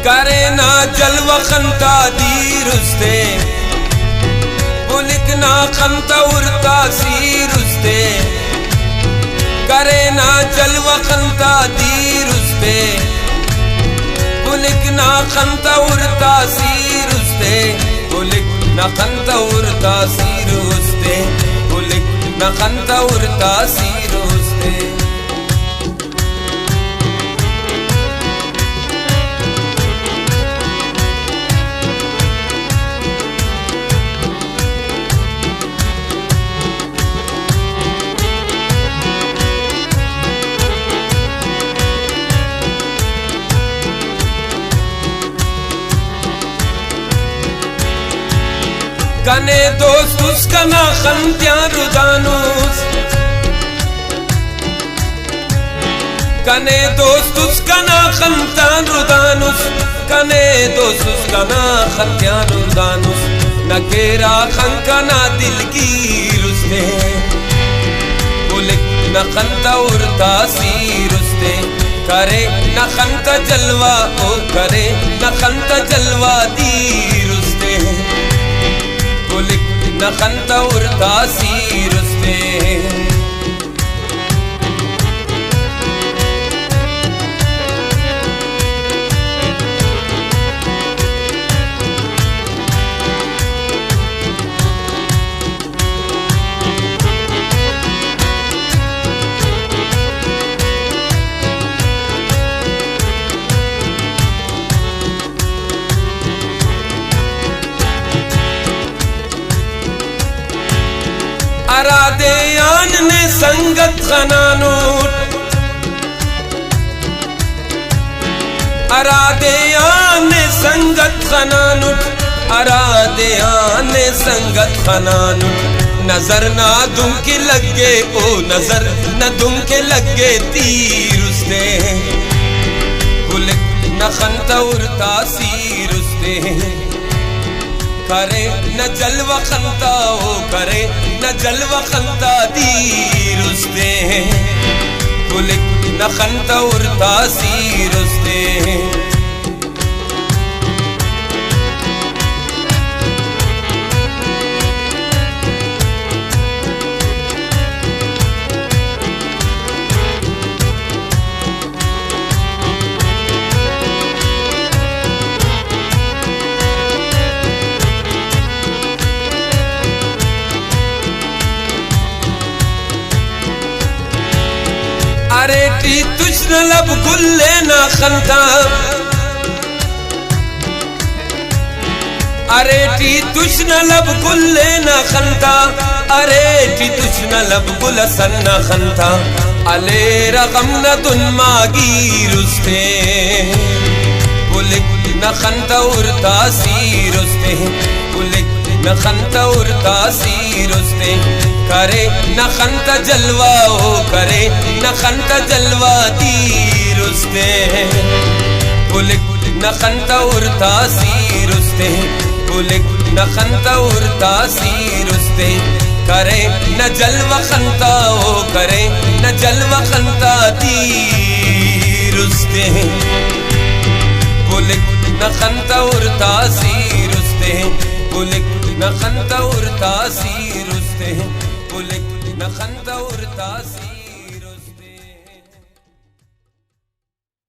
करे ना जलवा खंता दीरुस्ते पुलिक ना खंता उरता सीरुस्ते करे ना जलवा खंता दीरुस्ते पुलिक ना खंता उरता सीरुस्ते पुलिक ना खंता उरता सीरुस्ते पुलिक ना खंता उरता सीरुस्ते कने दोस्तुस कना खंत्या रुदानुस कने दोस्तुस कना खंत्या रुदानुस कने दोस्तुस कना खंत्या रुदानुस नकेरा खंकना दिल की रुस्ते पुलिक न खंता उरता सी रुस्ते करे न खंता जलवा ओ करे न खंता जलवा दी रुस्ते पुलिक न खंता उरता सीरुस्ते अरादे यान ने संगत खनानूट अरादे यान ने संगत खनानूट अरादे यान ने संगत खनानूट नजर ना दुम के लगे ओ नजर न दुम के लगे तीर उसने पुलिक न खंता उरता सीर उसने करे न जलवा खंता ओ करे न जलवा खंता दीरुस्ते पुलिक न खंता उरता सीरुस्ते अरे टी तुझ लब गुल्ले ना खंता अरे टी तुझ लब गुल्ले ना खंता अरे टी तुझ लब गुलसन ना खंता अले रगम न दुन मागी रुस्ते पुलिक न खंता उरता सी रुस्ते पुलिक न खंता उरता सी रुस्ते करे न खंता जलवा हो करे न खंता जलवा दीरुस्ते पुलिक न खंता उरता सीरुस्ते पुलिक न खंता उरता सीरुस्ते करे न जलवा खंता हो करे न जलवा खंता दीरुस्ते पुलिक न खंता उरता सीरुस्ते पुलिक न खंता उरता सीरुस्ते पुलिक न खंता उरता सी